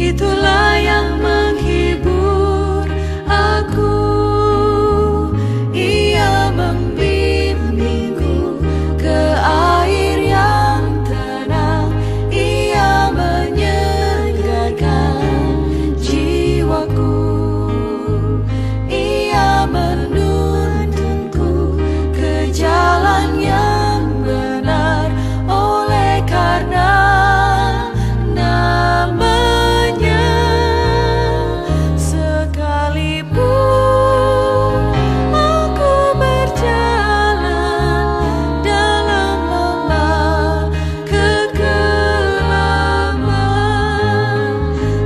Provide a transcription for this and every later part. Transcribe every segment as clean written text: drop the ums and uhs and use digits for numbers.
Itulah yang menghibur aku. Ia membimbingku ke air yang tenang. Ia menyegarkan jiwaku. Ia menuntunku ke jalan yang benar. Oleh karena namanya, sekalipun aku berjalan dalam lembah kegelapan,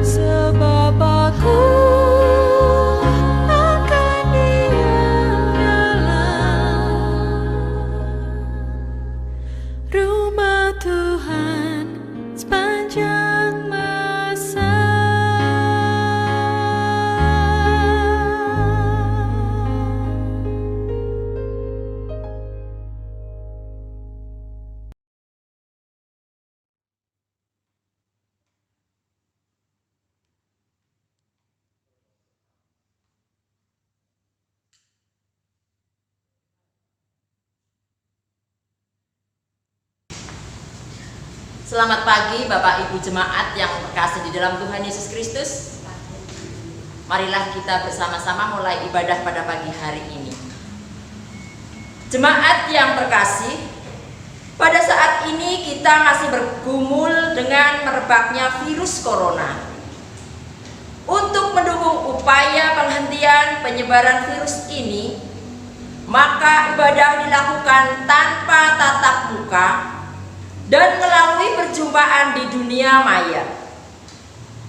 sebab aku akan diam dalam rumah Tuhan sepanjang masa. Selamat pagi Bapak Ibu Jemaat yang terkasih di dalam Tuhan Yesus Kristus. Marilah kita bersama-sama mulai ibadah pada pagi hari ini. Jemaat yang terkasih, pada saat ini kita masih bergumul dengan merebaknya virus corona. Untuk mendukung upaya penghentian penyebaran virus ini, maka ibadah dilakukan tanpa tatap muka dan melalui perjumpaan di dunia maya.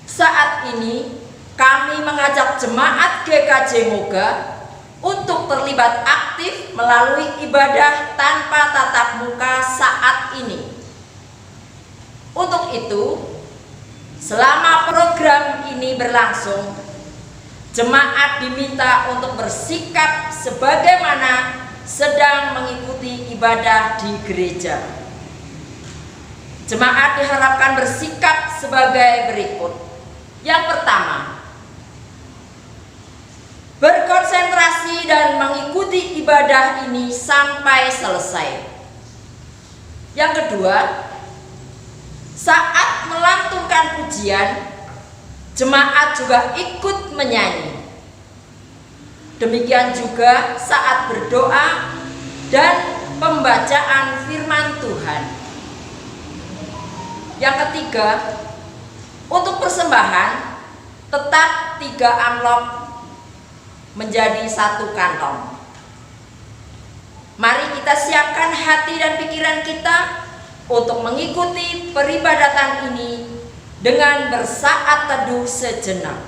Saat ini kami mengajak jemaat GKJ Moga untuk terlibat aktif melalui ibadah tanpa tatap muka saat ini. Untuk itu, selama program ini berlangsung, jemaat diminta untuk bersikap sebagaimana sedang mengikuti ibadah di gereja. Jemaat diharapkan bersikap sebagai berikut. Yang pertama, berkonsentrasi dan mengikuti ibadah ini sampai selesai. Yang kedua, saat melantunkan pujian, jemaat juga ikut menyanyi. Demikian juga saat berdoa dan pembacaan firman Tuhan. Yang ketiga, untuk persembahan tetap 3 amplop menjadi 1 kantong. Mari kita siapkan hati dan pikiran kita untuk mengikuti peribadatan ini dengan bersaat teduh sejenak.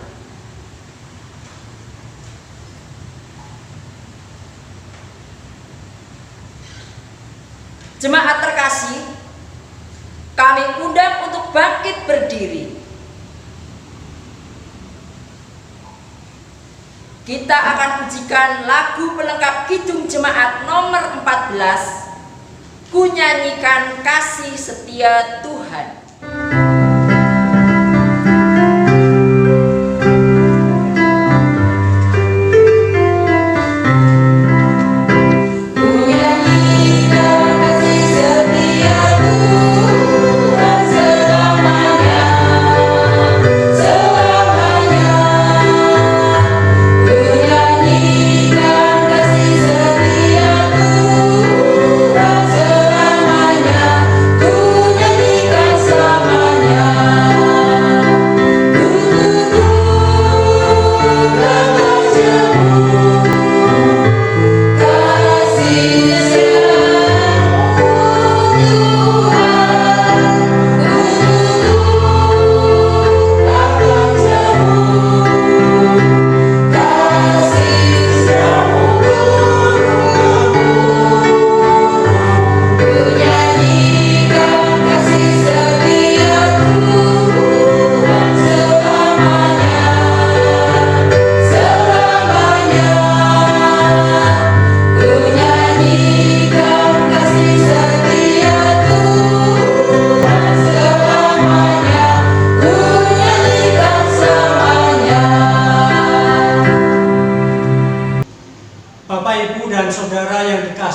Jemaat terkasih, kami undang untuk bangkit berdiri. Kita akan pujikan lagu pelengkap Kidung Jemaat nomor 14, Ku Nyanyikan Kasih Setia Tuhan. Ku nyanyikan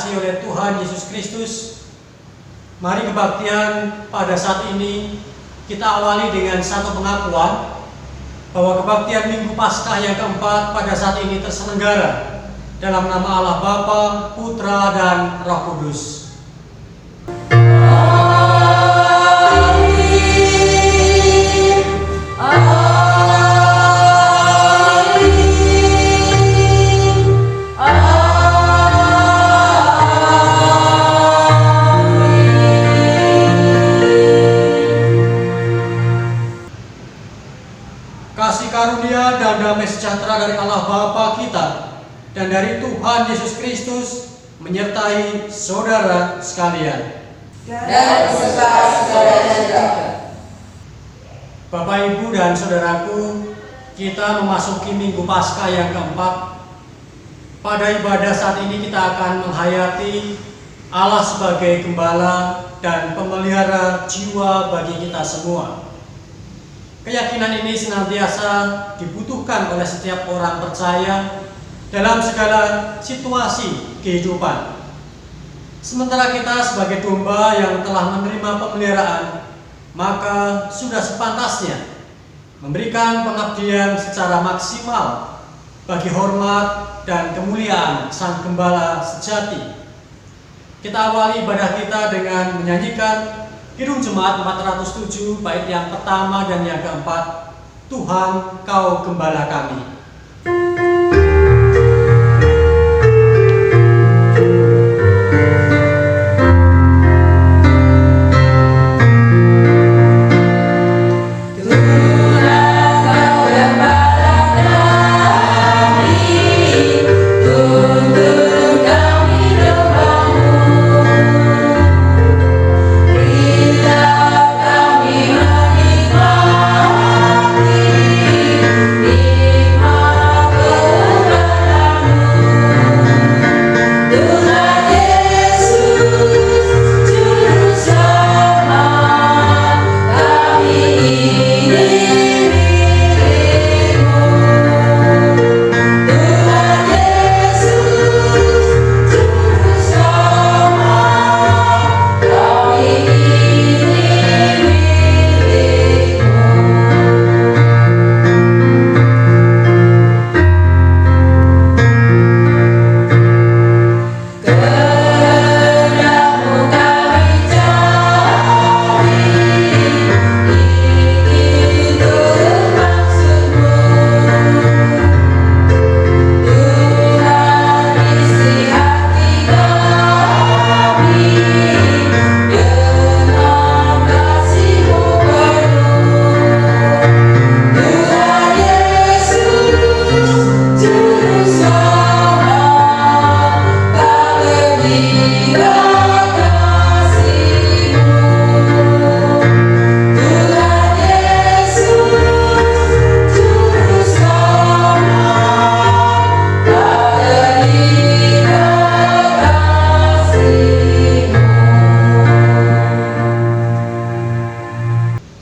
dikasihi oleh Tuhan Yesus Kristus, mari kebaktian pada saat ini kita awali dengan satu pengakuan bahwa kebaktian Minggu Paskah yang keempat pada saat ini terselenggara dalam nama Allah Bapa, Putra, dan Roh Kudus. Kasih karunia dan damai sejahtera dari Allah Bapa kita dan dari Tuhan Yesus Kristus menyertai saudara sekalian. Dan beserta saudara juga. Bapak, Ibu, dan saudaraku, kita memasuki Minggu Paskah yang keempat. Pada ibadah saat ini kita akan menghayati Allah sebagai gembala dan pemelihara jiwa bagi kita semua. Keyakinan ini senantiasa dibutuhkan oleh setiap orang percaya dalam segala situasi kehidupan. Sementara kita sebagai domba yang telah menerima pemeliharaan, maka sudah sepantasnya memberikan pengabdian secara maksimal bagi hormat dan kemuliaan Sang Gembala sejati. Kita awali ibadah kita dengan menyanyikan Kidung Jemaat 407 bait yang pertama dan yang keempat, Tuhan Kau Gembala Kami.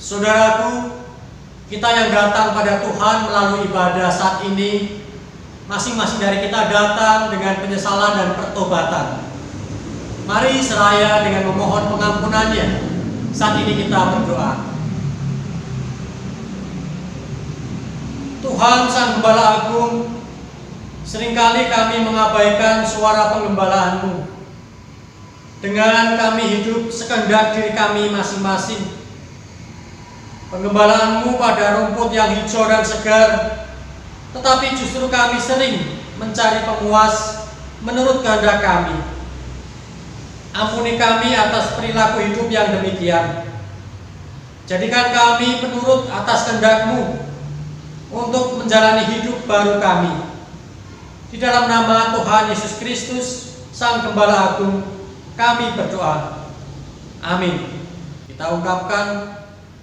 Saudaraku, kita yang datang pada Tuhan melalui ibadah saat ini, masing-masing dari kita datang dengan penyesalan dan pertobatan. Mari seraya dengan memohon pengampunannya. Saat ini kita berdoa. Tuhan Sang Gembala Agung, seringkali kami mengabaikan suara penggembalaanmu. Dengan kami hidup sekehendak diri kami masing-masing. Penggembalaanmu pada rumput yang hijau dan segar, tetapi justru kami sering mencari pemuas menurut kehendak kami. Ampuni kami atas perilaku hidup yang demikian. Jadikan kami penurut atas kehendak-Mu untuk menjalani hidup baru kami. Di dalam nama Tuhan Yesus Kristus, Sang Gembala Agung, kami berdoa. Amin. Kita ungkapkan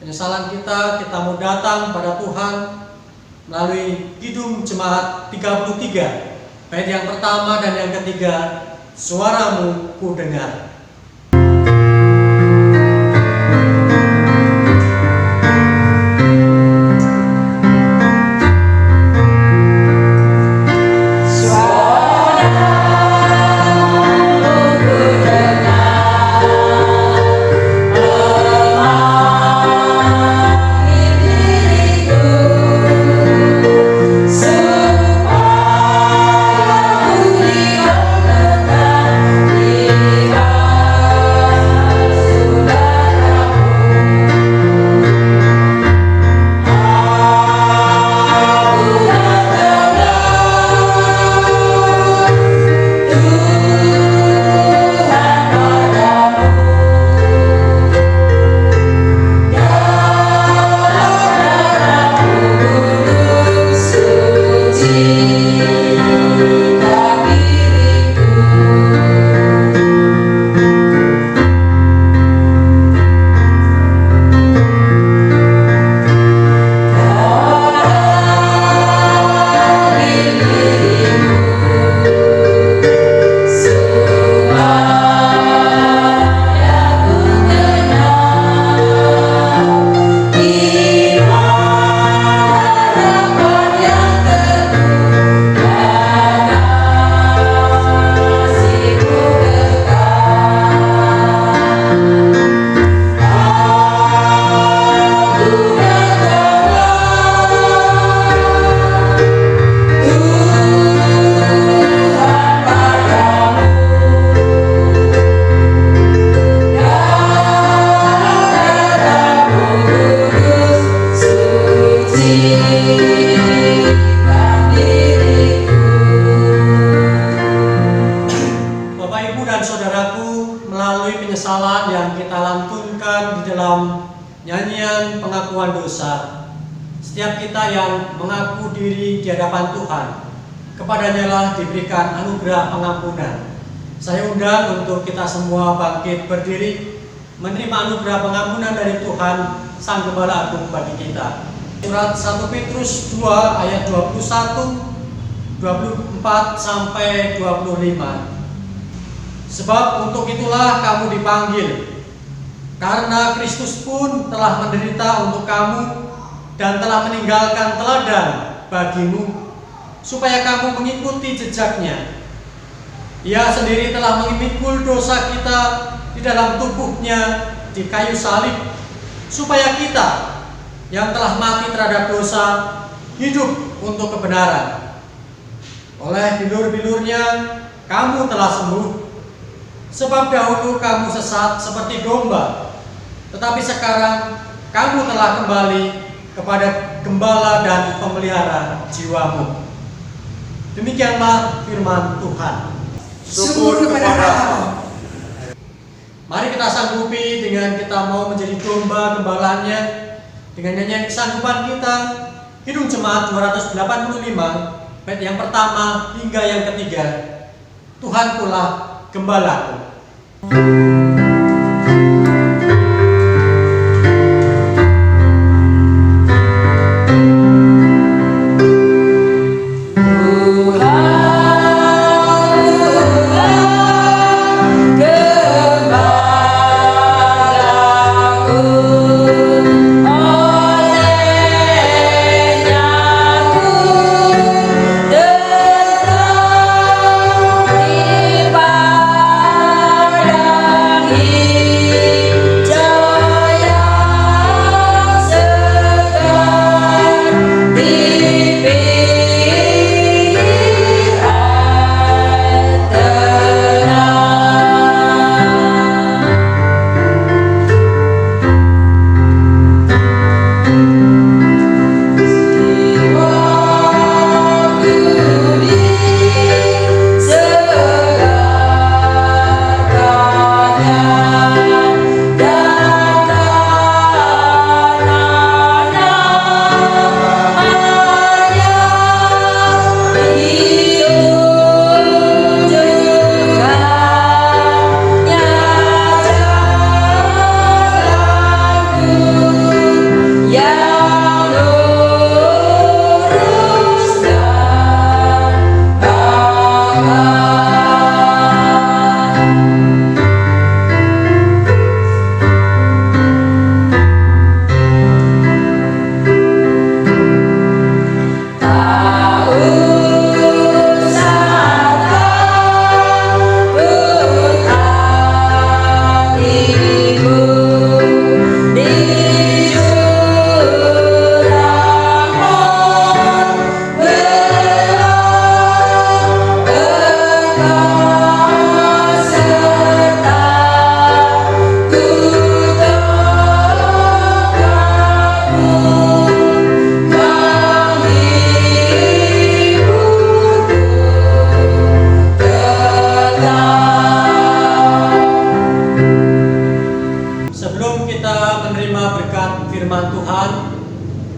penyesalan kita mau datang pada Tuhan melalui Kidung Jemaat 33, bait yang pertama dan yang ketiga, Suaramu ku dengar. Suaramu yang mengaku diri di hadapan Tuhan, kepadanya lah diberikan anugerah pengampunan. Saya undang untuk kita semua bangkit berdiri, menerima anugerah pengampunan dari Tuhan, Sang Gembala Agung bagi kita. Surat 1 Petrus 2 ayat 21, 24 sampai 25. Sebab untuk itulah kamu dipanggil, karena Kristus pun telah menderita untuk kamu dan telah meninggalkan teladan bagimu, supaya kamu mengikuti jejaknya. Ia sendiri telah memikul dosa kita di dalam tubuhnya di kayu salib, supaya kita yang telah mati terhadap dosa hidup untuk kebenaran. Oleh bilur-bilurnya kamu telah sembuh. Sebab dahulu kamu sesat seperti domba, tetapi sekarang kamu telah kembali kepada Gembala dan pemelihara jiwamu. Demikianlah firman Tuhan. Syukur kepada Allah. Mari kita sanggupi dengan kita mau menjadi domba gembalanya, dengan nyanyian kesanggupan kita. Kidung Jemaat 285, bait yang pertama hingga yang ketiga. Tuhankulah gembalaku.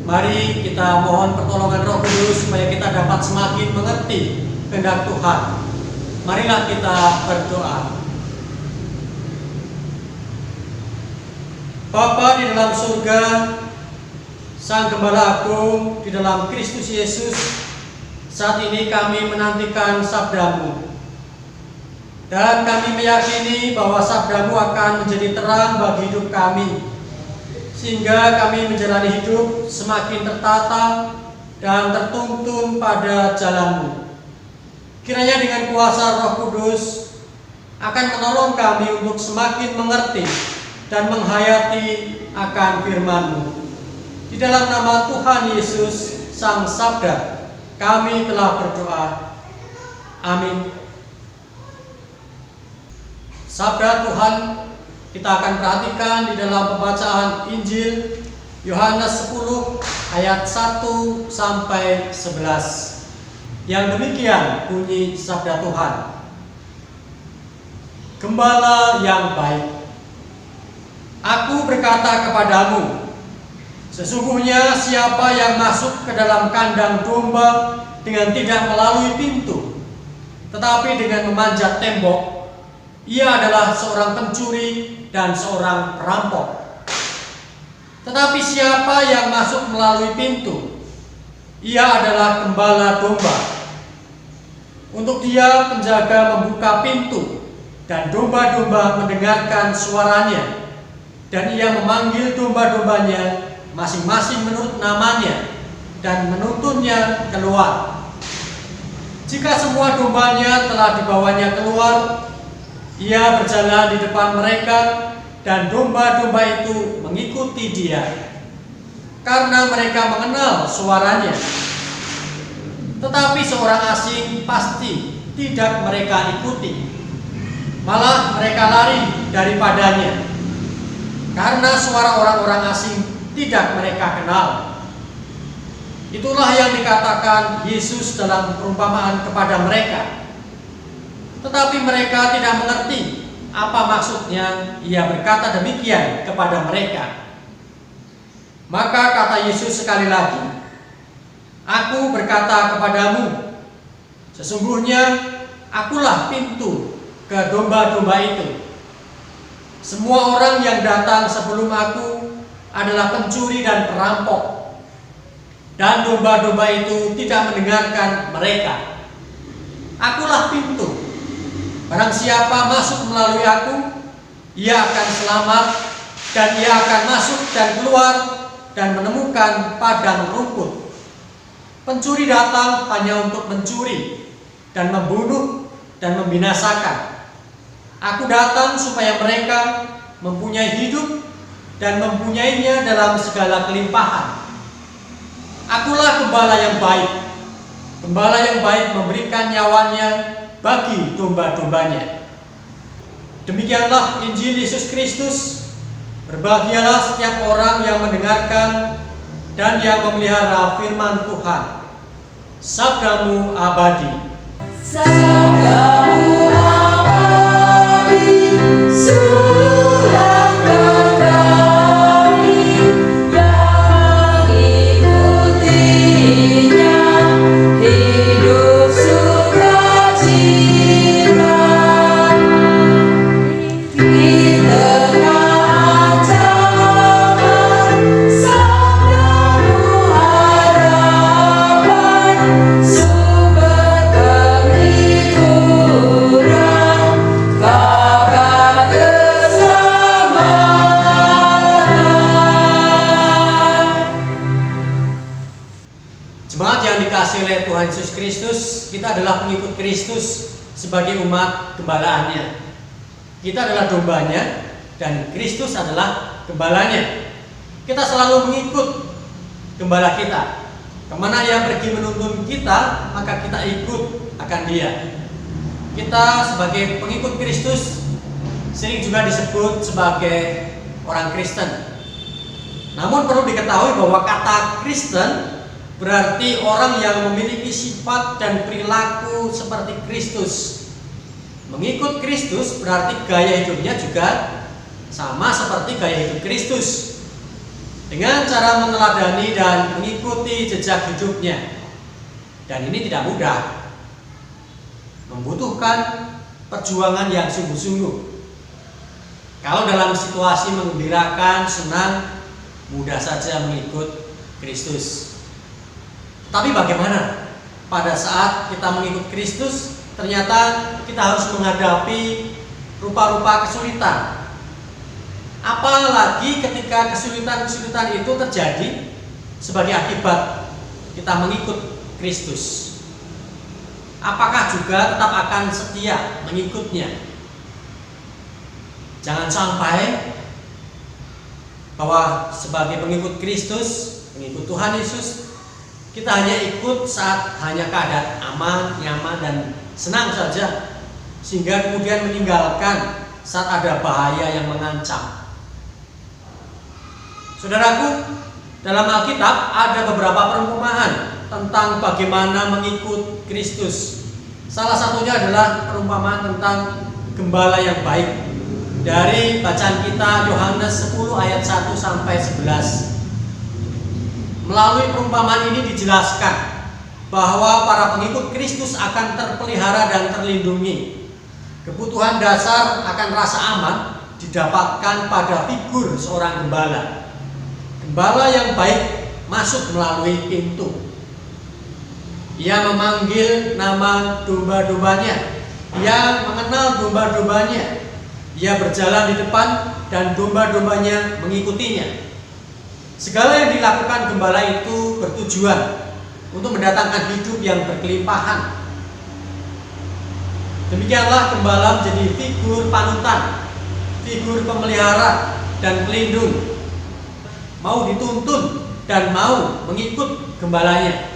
Mari kita mohon pertolongan Roh Kudus supaya kita dapat semakin mengerti kehendak Tuhan. Marilah kita berdoa. Bapa di dalam surga, Sang Gembala Agung di dalam Kristus Yesus, saat ini kami menantikan sabda-Mu. Dan kami meyakini bahwa sabda-Mu akan menjadi terang bagi hidup kami, sehingga kami menjalani hidup semakin tertata dan tertuntun pada jalan-Mu. Kiranya dengan kuasa Roh Kudus akan menolong kami untuk semakin mengerti dan menghayati akan firman-Mu. Di dalam nama Tuhan Yesus, Sang Sabda, kami telah berdoa. Amin. Sabda Tuhan kita akan perhatikan di dalam pembacaan Injil Yohanes 10 ayat 1 sampai 11. Yang demikian bunyi sabda Tuhan. Gembala yang baik, Aku berkata kepadamu, Sesungguhnya siapa yang masuk ke dalam kandang domba dengan tidak melalui pintu, tetapi dengan memanjat tembok, ia adalah seorang pencuri dan seorang perampok. Tetapi siapa yang masuk melalui pintu, ia adalah gembala domba. Untuk dia penjaga membuka pintu, dan domba-domba mendengarkan suaranya, dan ia memanggil domba-dombanya masing-masing menurut namanya dan menuntunnya keluar. Jika semua dombanya telah dibawanya keluar, ia berjalan di depan mereka dan domba-domba itu mengikuti dia, karena mereka mengenal suaranya. Tetapi seorang asing pasti tidak mereka ikuti, malah mereka lari daripadanya, karena suara orang-orang asing tidak mereka kenal. Itulah yang dikatakan Yesus dalam perumpamaan kepada mereka. Tetapi mereka tidak mengerti apa maksudnya ia berkata demikian kepada mereka. Maka kata Yesus sekali lagi, "Aku berkata kepadamu, sesungguhnya akulah pintu ke domba-domba itu. Semua orang yang datang sebelum aku adalah pencuri dan perampok, dan domba-domba itu tidak mendengarkan mereka. Akulah pintu. Barang siapa masuk melalui aku, ia akan selamat, dan ia akan masuk dan keluar dan menemukan padang rumput. Pencuri datang hanya untuk mencuri dan membunuh dan membinasakan. Aku datang supaya mereka mempunyai hidup dan mempunyainya dalam segala kelimpahan. Akulah gembala yang baik. Gembala yang baik memberikan nyawanya bagi domba-dombanya." Demikianlah Injil Yesus Kristus. Berbahagialah setiap orang yang mendengarkan dan yang memelihara firman Tuhan. Sabdamu abadi. Sabdamu abadi, surahkan kami yang ikutinya, hidup sukacita di tengah ancaman. Sabdamu harapan, sumber penghiburan, kakak keselamatan. Jemaat yang dikasihi oleh Tuhan Yesus Kristus, kita adalah pengikut Kristus sebagai umat gembalaannya. Kita adalah dombanya dan Kristus adalah gembalanya. Kita selalu mengikut gembala kita. Kemana ia pergi menuntun kita, maka kita ikut akan dia. Kita sebagai pengikut Kristus sering juga disebut sebagai orang Kristen. Namun perlu diketahui bahwa kata Kristen berarti orang yang memiliki sifat dan perilaku seperti Kristus. Mengikut Kristus berarti gaya hidupnya juga sama seperti gaya hidup Kristus, dengan cara meneladani dan mengikuti jejak hidupnya. Dan ini tidak mudah, membutuhkan perjuangan yang sungguh-sungguh. Kalau dalam situasi menggembirakan, senang, mudah saja mengikut Kristus. Tapi bagaimana pada saat kita mengikut Kristus, ternyata kita harus menghadapi rupa-rupa kesulitan. Apalagi ketika kesulitan-kesulitan itu terjadi sebagai akibat kita mengikut Kristus. Apakah juga tetap akan setia mengikutnya? Jangan sampai bahwa sebagai pengikut Kristus, pengikut Tuhan Yesus, kita hanya ikut saat hanya keadaan aman, nyaman, dan senang saja, sehingga kemudian meninggalkan saat ada bahaya yang mengancam. Saudaraku, dalam Alkitab ada beberapa perumpamaan tentang bagaimana mengikut Kristus. Salah satunya adalah perumpamaan tentang gembala yang baik. Dari bacaan kita Yohanes 10 ayat 1 sampai 11. Melalui perumpamaan ini dijelaskan bahwa para pengikut Kristus akan terpelihara dan terlindungi. Kebutuhan dasar akan rasa aman didapatkan pada figur seorang gembala. Gembala yang baik masuk melalui pintu. Ia memanggil nama domba-dombanya. Ia mengenal domba-dombanya. Ia berjalan di depan dan domba-dombanya mengikutinya. Segala yang dilakukan gembala itu bertujuan untuk mendatangkan hidup yang berkelimpahan. Demikianlah gembala menjadi figur panutan, figur pemelihara dan pelindung. Mau dituntun dan mau mengikut gembalanya.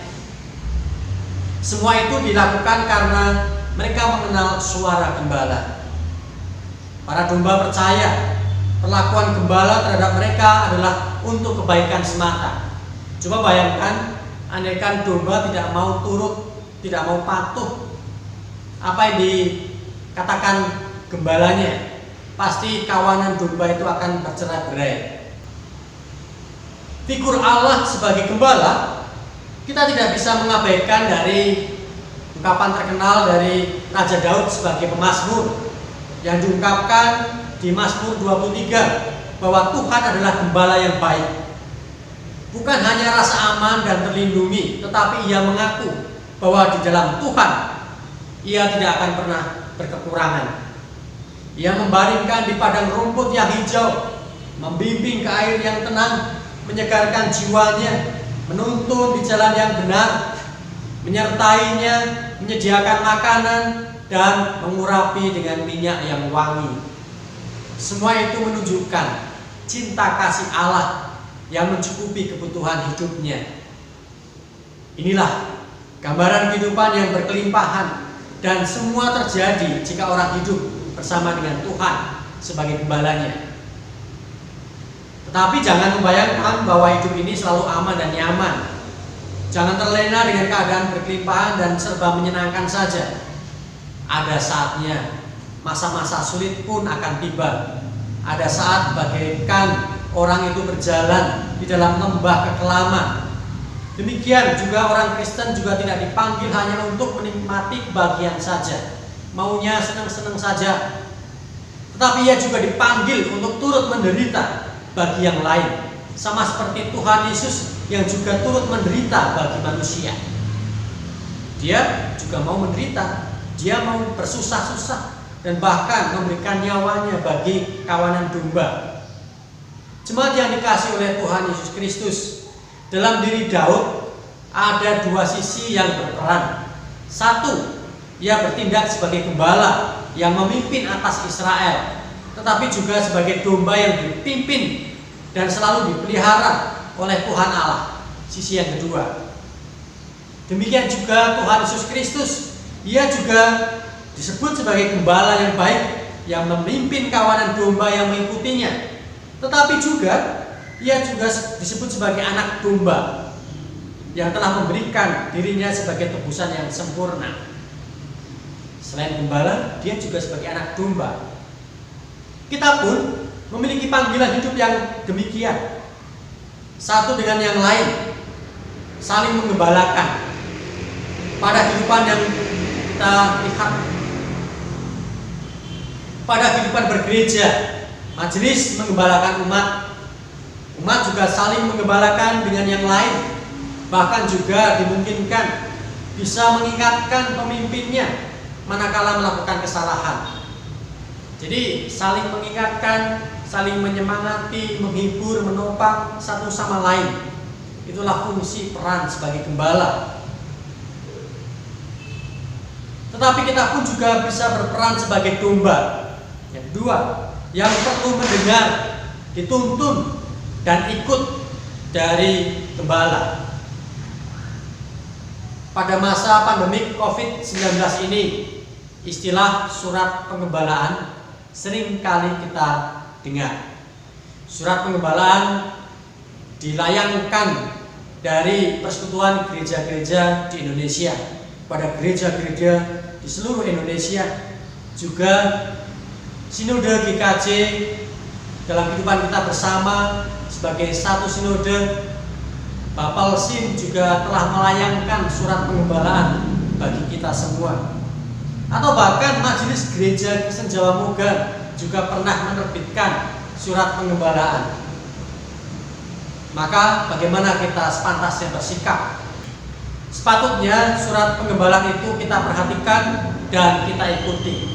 Semua itu dilakukan karena mereka mengenal suara gembala. Para domba percaya perlakuan gembala terhadap mereka adalah untuk kebaikan semata. Coba bayangkan, andaikan domba tidak mau turut, tidak mau patuh apa yang dikatakan gembalanya, pasti kawanan domba itu akan bercerai-berai. Figur Allah sebagai gembala, kita tidak bisa mengabaikan dari ungkapan terkenal dari Raja Daud sebagai pemazmur yang diungkapkan di Mazmur 23 bahwa Tuhan adalah gembala yang baik. Bukan hanya rasa aman dan terlindungi, tetapi ia mengaku bahwa di dalam Tuhan ia tidak akan pernah berkekurangan. Ia membaringkan di padang rumput yang hijau, membimbing ke air yang tenang, menyegarkan jiwanya, menuntun di jalan yang benar, menyertainya, menyediakan makanan, dan mengurapi dengan minyak yang wangi. Semua itu menunjukkan cinta kasih Allah yang mencukupi kebutuhan hidupnya. Inilah gambaran kehidupan yang berkelimpahan, dan semua terjadi jika orang hidup bersama dengan Tuhan sebagai gembalanya. Tetapi jangan membayangkan bahwa hidup ini selalu aman dan nyaman. Jangan terlena dengan keadaan berkelimpahan dan serba menyenangkan saja. Ada saatnya masa-masa sulit pun akan tiba. Ada saat bagaikan orang itu berjalan di dalam lembah kekelaman. Demikian juga orang Kristen juga tidak dipanggil hanya untuk menikmati kebahagiaan saja, maunya senang-senang saja. Tetapi ia juga dipanggil untuk turut menderita bagi yang lain, sama seperti Tuhan Yesus yang juga turut menderita bagi manusia. Dia juga mau menderita, dia mau bersusah-susah, dan bahkan memberikan nyawanya bagi kawanan domba. Jemaat yang dikasihi oleh Tuhan Yesus Kristus, dalam diri Daud ada dua sisi yang berperan. Satu, ia bertindak sebagai gembala yang memimpin atas Israel, tetapi juga sebagai domba yang dipimpin dan selalu dipelihara oleh Tuhan Allah. Sisi yang kedua. Demikian juga Tuhan Yesus Kristus, ia juga disebut sebagai gembala yang baik yang memimpin kawanan domba yang mengikutinya. Tetapi juga ia juga disebut sebagai anak domba yang telah memberikan dirinya sebagai tebusan yang sempurna. Selain gembala, dia juga sebagai anak domba. Kita pun memiliki panggilan hidup yang demikian. Satu dengan yang lain saling menggembalakan pada kehidupan yang kita lihat, pada kehidupan bergereja. Majelis menggembalakan umat, umat juga saling menggembalakan dengan yang lain. Bahkan juga dimungkinkan bisa mengingatkan pemimpinnya manakala melakukan kesalahan. Jadi saling mengingatkan, saling menyemangati, menghibur, menopang satu sama lain. Itulah fungsi peran sebagai gembala. Tetapi kita pun juga bisa berperan sebagai domba. Yang kedua, yang perlu mendengar, dituntun, dan ikut dari gembala. Pada masa pandemik COVID-19 ini, istilah surat penggembalaan sering kali kita dengar. Surat penggembalaan dilayangkan dari persekutuan gereja-gereja di Indonesia pada gereja-gereja di seluruh Indonesia. Juga Sinode GKJ dalam kehidupan kita bersama sebagai satu sinode Bapak Sim juga telah melayangkan surat penggembalaan bagi kita semua. Atau bahkan Majelis Gereja Kristen Jawa Mugar juga pernah menerbitkan surat penggembalaan. Maka bagaimana kita sepantasnya bersikap? Sepatutnya surat penggembalaan itu kita perhatikan dan kita ikuti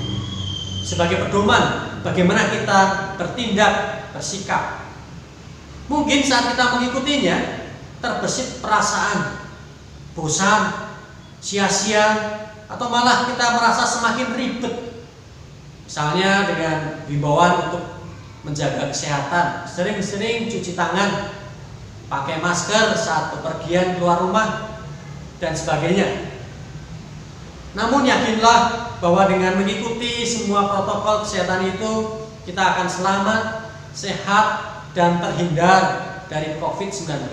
sebagai pedoman bagaimana kita bertindak, bersikap. Mungkin saat kita mengikutinya terbesit perasaan bosan, sia-sia, atau malah kita merasa semakin ribet. Misalnya dengan himbauan untuk menjaga kesehatan, sering-sering cuci tangan, pakai masker saat bepergian keluar rumah, dan sebagainya. Namun yakinlah bahwa dengan mengikuti semua protokol kesehatan itu, kita akan selamat, sehat, dan terhindar dari COVID-19.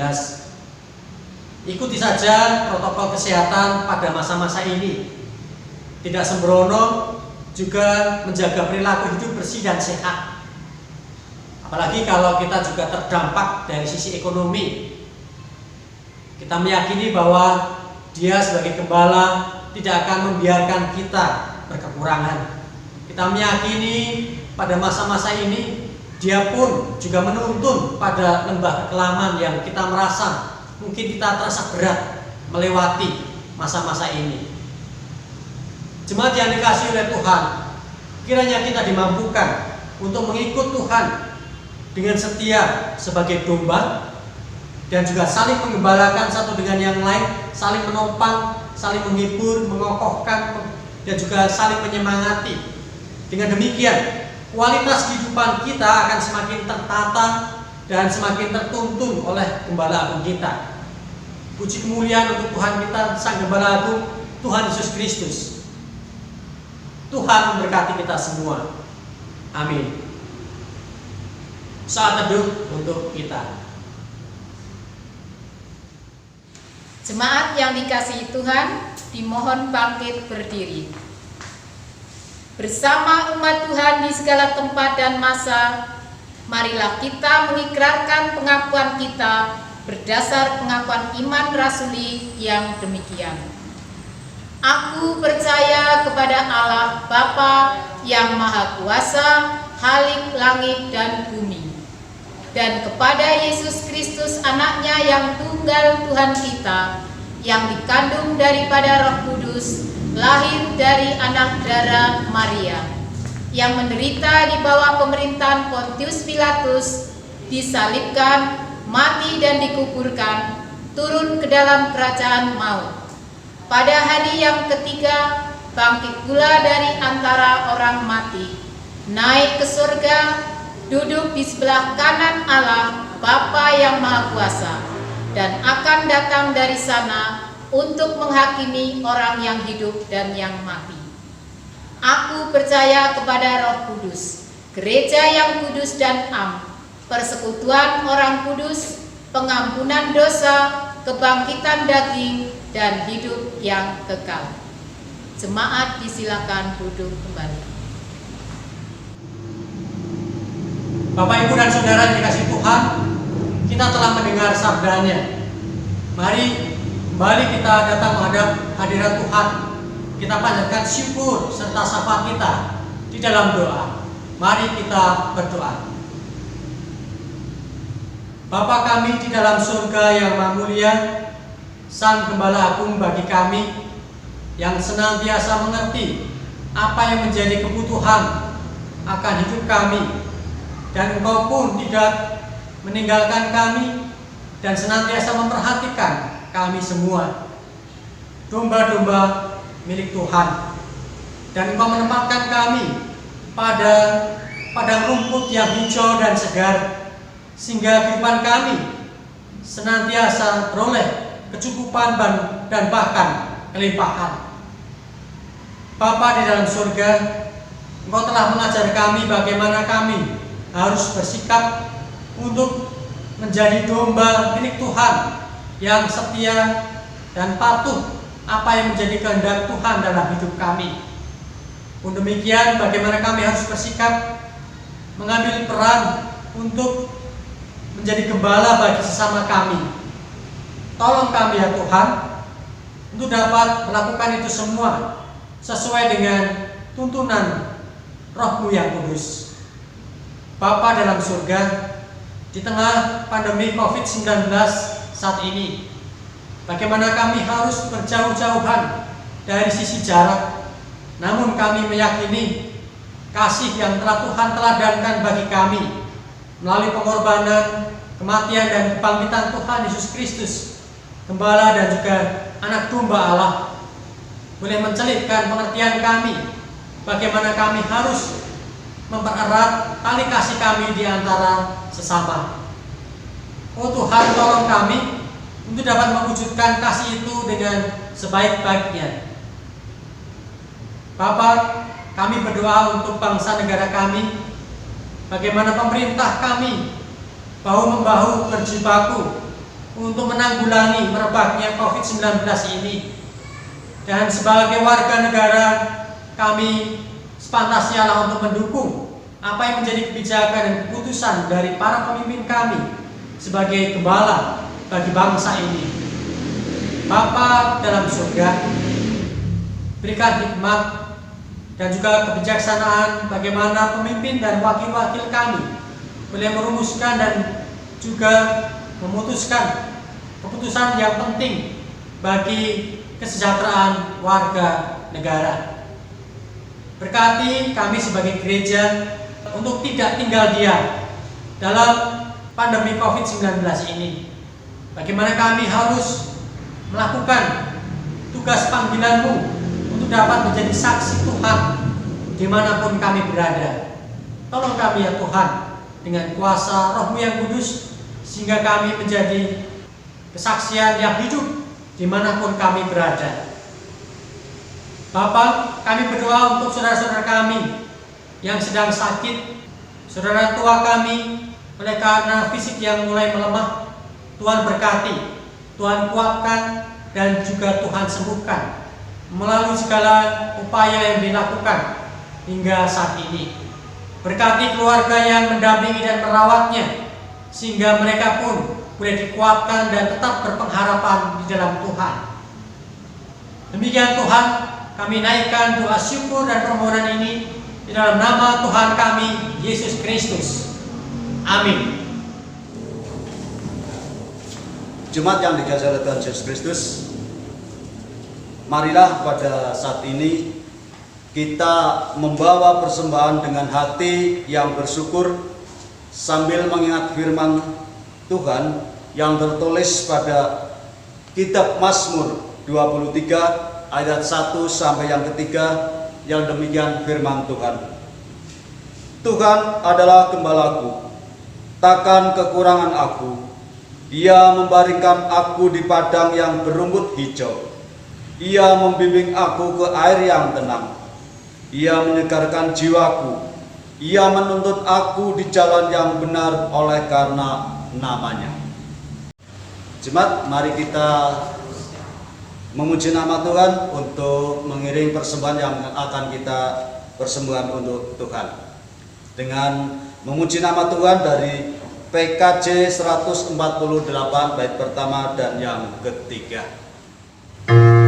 Ikuti saja protokol kesehatan pada masa-masa ini. Tidak sembrono, juga menjaga perilaku hidup bersih dan sehat. Apalagi kalau kita juga terdampak dari sisi ekonomi. Kita meyakini bahwa Dia sebagai gembala tidak akan membiarkan kita berkekurangan. Kita meyakini pada masa-masa ini Dia pun juga menuntun pada lembah kekelaman yang kita merasa mungkin kita terasa berat melewati masa-masa ini. Jemaat yang dikasihi oleh Tuhan, kiranya kita dimampukan untuk mengikut Tuhan dengan setia sebagai domba, dan juga saling menggembalakan satu dengan yang lain, saling menopang, saling menghibur, mengokohkan, dan juga saling menyemangati. Dengan demikian, kualitas kehidupan kita akan semakin tertata dan semakin tertuntun oleh Gembala Agung kita. Puji kemuliaan untuk Tuhan kita, Sang Gembala Agung, Tuhan Yesus Kristus. Tuhan memberkati kita semua. Amin. Saat teduh untuk kita. Jemaat yang dikasihi Tuhan, dimohon bangkit berdiri. Bersama umat Tuhan di segala tempat dan masa, marilah kita mengikrarkan pengakuan kita berdasar pengakuan iman rasuli yang demikian. Aku percaya kepada Allah Bapa yang Maha Kuasa, Khalik langit dan bumi, dan kepada Yesus Kristus anaknya yang tunggal Tuhan kita, yang dikandung daripada Roh Kudus, lahir dari anak darah Maria, yang menderita di bawah pemerintahan Pontius Pilatus, disalibkan, mati dan dikuburkan, turun ke dalam kerajaan maut. Pada hari yang ketiga, bangkit pula dari antara orang mati, naik ke surga, duduk di sebelah kanan Allah Bapa yang Maha Kuasa, dan akan datang dari sana untuk menghakimi orang yang hidup dan yang mati. Aku percaya kepada Roh Kudus, gereja yang kudus dan am, persekutuan orang kudus, pengampunan dosa, kebangkitan daging, dan hidup yang kekal. Jemaat disilakan duduk kembali. Bapak, Ibu, dan Saudara yang dikasihi Tuhan, kita telah mendengar sabdanya. Mari kembali kita datang menghadap hadirat Tuhan. Kita panjatkan syukur serta syafaat kita di dalam doa. Mari kita berdoa. Bapa kami di dalam surga yang maha mulia, Sang Gembala Agung bagi kami yang senantiasa mengerti apa yang menjadi kebutuhan akan hidup kami, dan Engkau pun tidak meninggalkan kami dan senantiasa memperhatikan kami semua, domba-domba milik Tuhan. Dan Engkau menempatkan kami pada padang rumput yang hijau dan segar, sehingga kehidupan kami senantiasa beroleh kecukupan dan bahkan kelimpahan. Bapa di dalam surga, Engkau telah mengajar kami bagaimana kami harus bersikap untuk menjadi domba milik Tuhan yang setia dan patuh apa yang menjadi kehendak Tuhan dalam hidup kami. Untuk demikian, bagaimana kami harus bersikap mengambil peran untuk menjadi gembala bagi sesama kami, tolong kami ya Tuhan, untuk dapat melakukan itu semua sesuai dengan tuntunan Roh-Mu yang kudus. Bapa dalam surga, di tengah pandemi COVID-19 saat ini, bagaimana kami harus berjauh-jauhan dari sisi jarak, namun kami meyakini kasih yang telah Tuhan teladankan bagi kami melalui pengorbanan, kematian dan kebangkitan Tuhan Yesus Kristus, Gembala dan juga Anak Domba Allah, boleh mencelipkan pengertian kami bagaimana kami harus mempererat tali kasih kami di antara sesama. Oh Tuhan, tolong kami untuk dapat mewujudkan kasih itu dengan sebaik-baiknya. Bapa, kami berdoa untuk bangsa negara kami, bagaimana pemerintah kami bahu-membahu berjibaku untuk menanggulangi merebaknya COVID-19 ini. Dan sebagai warga negara, kami sepantasnya lah untuk mendukung apa yang menjadi kebijakan dan keputusan dari para pemimpin kami sebagai gembala bagi bangsa ini. Bapa dalam surga, berikan hikmat dan juga kebijaksanaan bagaimana pemimpin dan wakil-wakil kami boleh merumuskan dan juga memutuskan keputusan yang penting bagi kesejahteraan warga negara. Berkati kami sebagai gereja untuk tidak tinggal diam dalam pandemi COVID-19 ini. Bagaimana kami harus melakukan tugas panggilan-Mu untuk dapat menjadi saksi Tuhan dimanapun kami berada. Tolong kami ya Tuhan dengan kuasa Roh-Mu yang kudus, sehingga kami menjadi kesaksian yang hidup dimanapun kami berada. Bapa, kami berdoa untuk saudara-saudara kami yang sedang sakit, saudara tua kami oleh karena fisik yang mulai melemah. Tuhan berkati, Tuhan kuatkan, dan juga Tuhan sembuhkan melalui segala upaya yang dilakukan hingga saat ini. Berkati keluarga yang mendampingi dan merawatnya, sehingga mereka pun boleh dikuatkan dan tetap berpengharapan di dalam Tuhan. Demikian Tuhan, kami naikkan doa syukur dan permohonan ini di dalam nama Tuhan kami, Yesus Kristus. Amin. Jemaat yang dikasihi oleh Tuhan Yesus Kristus, marilah pada saat ini kita membawa persembahan dengan hati yang bersyukur sambil mengingat firman Tuhan yang tertulis pada kitab Mazmur 23 ayat 1 sampai yang ketiga, yang demikian firman Tuhan. Tuhan adalah gembalaku, takkan kekurangan aku. Dia membaringkan aku di padang yang berumput hijau. Ia membimbing aku ke air yang tenang. Ia menyegarkan jiwaku. Ia menuntut aku di jalan yang benar oleh karena namanya. Jemaat, mari kita memuji nama Tuhan untuk mengiring persembahan yang akan kita persembahkan untuk Tuhan. Dengan memuji nama Tuhan dari PKJ 148 bait pertama dan yang ketiga. Oh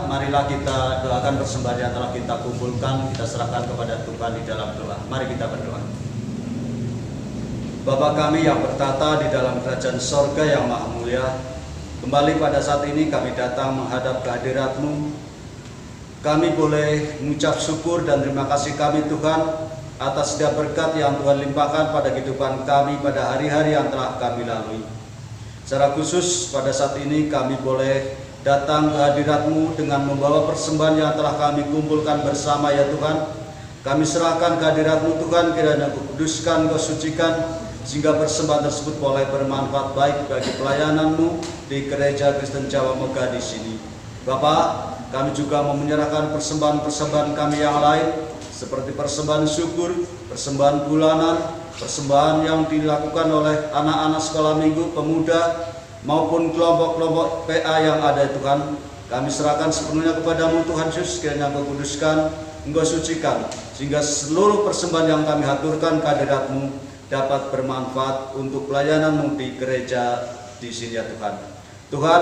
marilah kita doakan persembahan yang telah kita kumpulkan, kita serahkan kepada Tuhan di dalam doa. Mari kita berdoa. Bapa kami yang bertata di dalam kerajaan sorga yang maha mulia, kembali pada saat ini kami datang menghadap kehadirat-Mu. Kami boleh mengucap syukur dan terima kasih kami Tuhan atas setiap berkat yang Tuhan limpahkan pada kehidupan kami pada hari-hari yang telah kami lalui. Secara khusus pada saat ini kami boleh datang ke hadirat-Mu dengan membawa persembahan yang telah kami kumpulkan bersama ya Tuhan. Kami serahkan ke hadirat-Mu Tuhan, kiranya Kau kuduskan, Kau sucikan, sehingga persembahan tersebut boleh bermanfaat baik bagi pelayanan-Mu di Gereja Kristen Jawa Megah di sini. Bapak, kami juga mau menyerahkan persembahan-persembahan kami yang lain, seperti persembahan syukur, persembahan bulanan, persembahan yang dilakukan oleh anak-anak sekolah minggu, pemuda, maupun kelompok-kelompok PA yang ada Tuhan. Kami serahkan sepenuhnya kepadamu Tuhan Yesus, kiranya Engkau kuduskan, Engkau sucikan, sehingga seluruh persembahan yang kami haturkan ke hadirat-Mu dapat bermanfaat untuk pelayanan-Mu di gereja di sini ya Tuhan. Tuhan,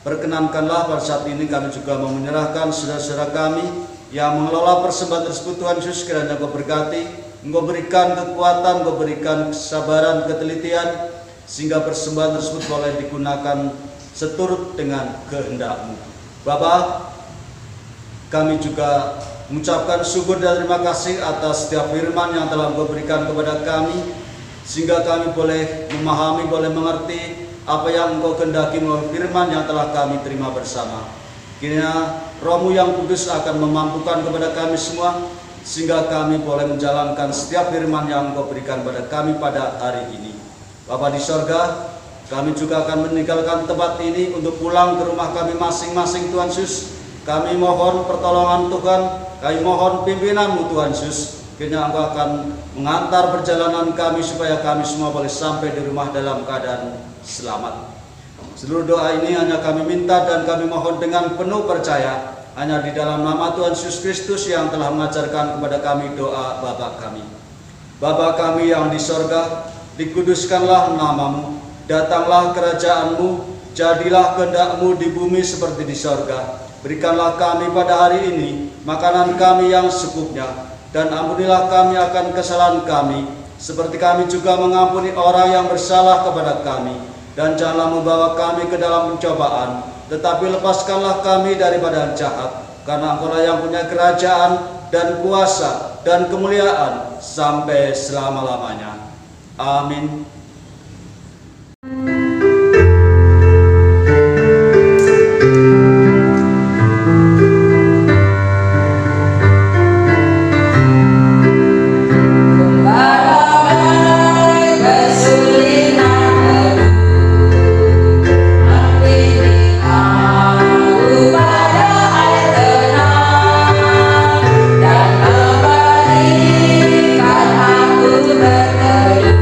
perkenankanlah pada saat ini kami juga mau menyerahkan saudara-saudara kami yang mengelola persembahan tersebut Tuhan Yesus, kiranya Engkau berkati, Engkau berikan kekuatan, Engkau berikan kesabaran, ketelitian, sehingga persembahan tersebut boleh digunakan seturut dengan kehendak-Mu. Bapa, kami juga mengucapkan syukur dan terima kasih atas setiap firman yang telah Engkau berikan kepada kami, sehingga kami boleh memahami, boleh mengerti apa yang Engkau kehendaki melalui firman yang telah kami terima bersama. Kiranya Roh-Mu yang kudus akan memampukan kepada kami semua, sehingga kami boleh menjalankan setiap firman yang Engkau berikan kepada kami pada hari ini. Bapa di sorga, kami juga akan meninggalkan tempat ini untuk pulang ke rumah kami masing-masing Tuhan Yesus. Kami mohon pertolongan Tuhan, kami mohon pimpinan-Mu Tuhan Yesus. Kiranya Engkau akan mengantar perjalanan kami supaya kami semua boleh sampai di rumah dalam keadaan selamat. Seluruh doa ini hanya kami minta dan kami mohon dengan penuh percaya, hanya di dalam nama Tuhan Yesus Kristus yang telah mengajarkan kepada kami doa Bapa kami. Bapa kami yang di sorga, dikuduskanlah nama-Mu, datanglah kerajaan-Mu, jadilah kehendak-Mu di bumi seperti di sorga. Berikanlah kami pada hari ini makanan kami yang secukupnya, dan ampunilah kami akan kesalahan kami, seperti kami juga mengampuni orang yang bersalah kepada kami. Dan janganlah membawa kami ke dalam pencobaan, tetapi lepaskanlah kami daripada jahat, karena Engkau-lah yang punya kerajaan dan kuasa dan kemuliaan sampai selama-lamanya. Amin. Dan memberikan aku berteduh.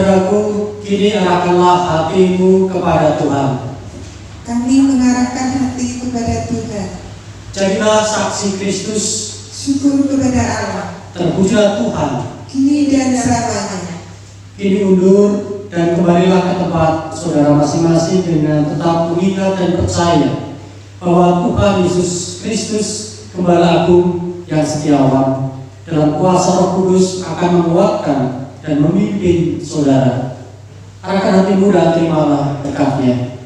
Saudaraku, kini arahkanlah hatimu kepada Tuhan. Kami mengarahkan hati kepada Tuhan. Jadilah saksi Kristus. Syukur kepada Allah, Terpujilah Tuhan. kini dan selamanya. Kini undur dan kembalilah ke tempat saudara masing-masing dengan tetap mengingat dan percaya bahwa Tuhan Yesus Kristus, Gembala Agung yang setiawan, dalam kuasa Roh Kudus akan menguatkan dan memimpin saudara. Arahkan hatimu dan terimalah berkat-Nya.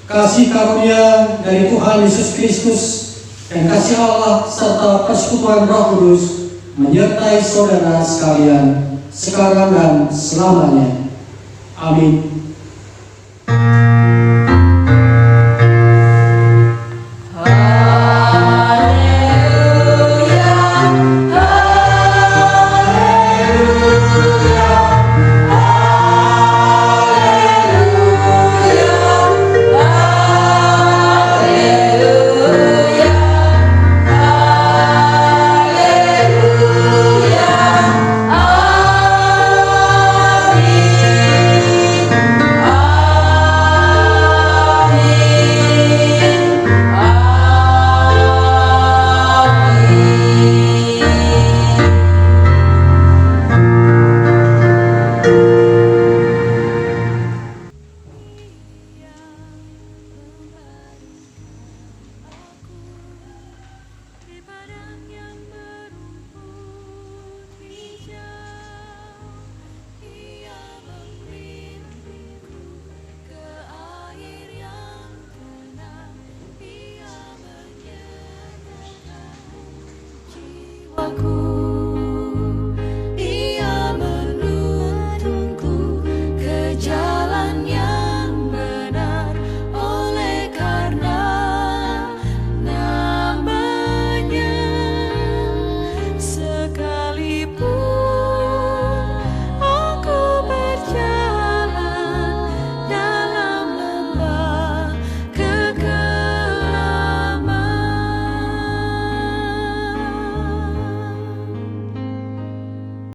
Kasih karunia dari Tuhan Yesus Kristus dan kasih Allah serta persekutuan Roh Kudus menyertai saudara sekalian sekarang dan selamanya. Amin.